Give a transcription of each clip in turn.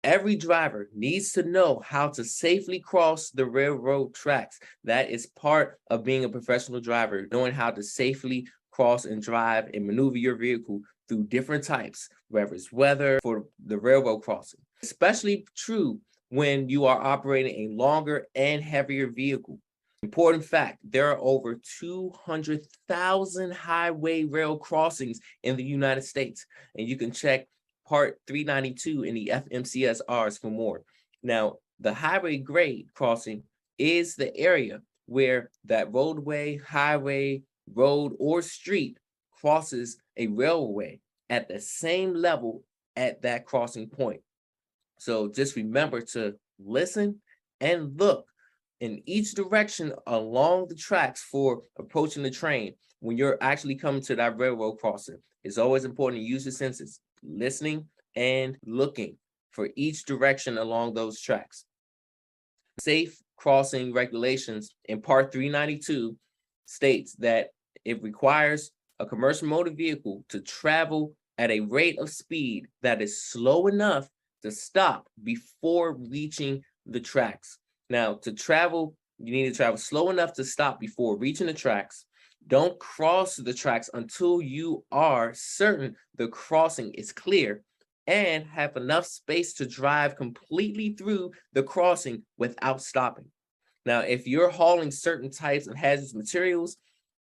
Every driver needs to know how to safely cross the railroad tracks. That is part of being a professional driver, knowing how to safely cross and drive and maneuver your vehicle through different types, whether it's weather for the railroad crossing. Especially true when you are operating a longer and heavier vehicle. Important fact, there are over 200,000 highway rail crossings in the United States, and you can check Part 392 in the FMCSRs for more. Now, the highway grade crossing is the area where that roadway, highway, road, or street crosses a railway at the same level at that crossing point. So just remember to listen and look in each direction along the tracks for approaching the train when you're actually coming to that railroad crossing. It's always important to use your senses, listening and looking for each direction along those tracks. Safe crossing regulations in Part 392 states that it requires a commercial motor vehicle to travel at a rate of speed that is slow enough to stop before reaching the tracks. Now, to travel, you need to travel slow enough to stop before reaching the tracks. Don't cross the tracks until you are certain the crossing is clear and have enough space to drive completely through the crossing without stopping. Now, if you're hauling certain types of hazardous materials,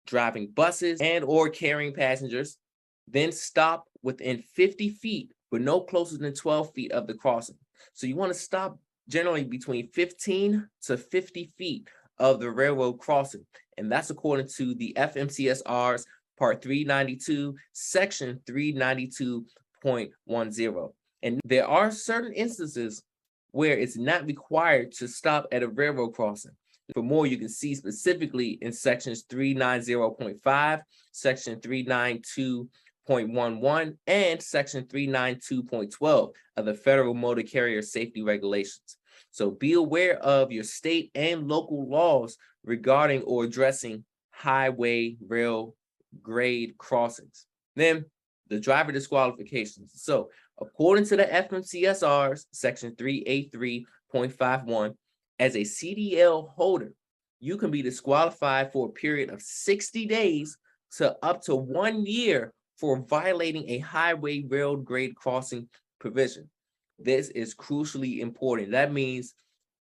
driving buses and or carrying passengers, then stop within 50 feet, but no closer than 12 feet of the crossing. So you want to stop generally between 15 to 50 feet of the railroad crossing. And that's according to the FMCSR's Part 392, Section 392.10. And there are certain instances where it's not required to stop at a railroad crossing. For more, you can see specifically in sections 390.5, section 392.11, and section 392.12 of the Federal Motor Carrier Safety Regulations. So be aware of your state and local laws regarding or addressing highway rail grade crossings. Then the driver disqualifications. So according to the FMCSR's section 383.51, as a CDL holder, you can be disqualified for a period of 60 days to up to 1 year for violating a highway rail grade crossing provision. This is crucially important. That means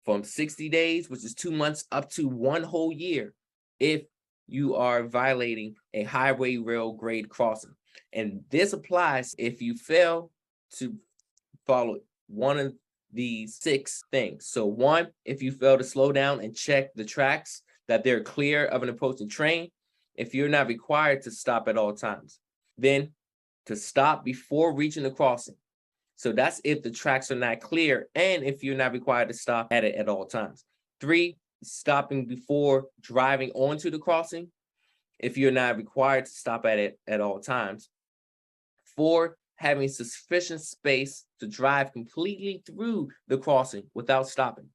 from 60 days, which is 2 months, up to 1 whole year if you are violating a highway rail grade crossing. And this applies if you fail to follow one of these 6 things. So 1, if you fail to slow down and check the tracks that they're clear of an approaching train, if you're not required to stop at all times. Then to stop before reaching the crossing. So that's if the tracks are not clear and if you're not required to stop at it at all times. 3, stopping before driving onto the crossing if you're not required to stop at it at all times. 4, having sufficient space to drive completely through the crossing without stopping.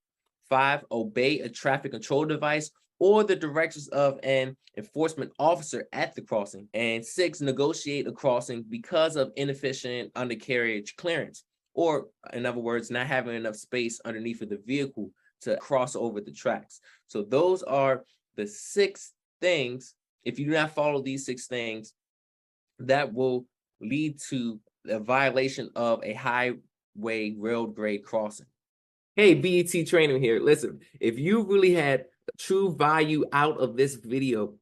5, obey a traffic control device or the directions of an enforcement officer at the crossing. And 6, negotiate a crossing because of inefficient undercarriage clearance, or in other words, not having enough space underneath of the vehicle to cross over the tracks. So those are the 6 things. If you do not follow these 6 things, that will lead to a violation of a highway rail grade crossing. Hey, BET Trainer here. Listen, if you really had true value out of this video,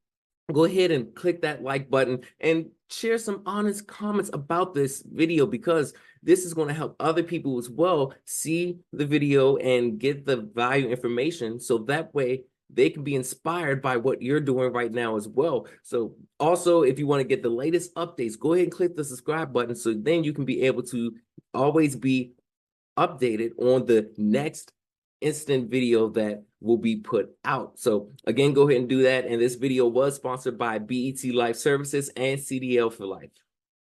go ahead and click that like button and share some honest comments about this video, because this is going to help other people as well see the video and get the value information, so that way they can be inspired by what you're doing right now as well. So also, if you want to get the latest updates, go ahead and click the subscribe button, so then you can be able to always be updated on the next instant video that will be put out. So again, go ahead and do that. And this video was sponsored by BET Life Services and CDL for Life.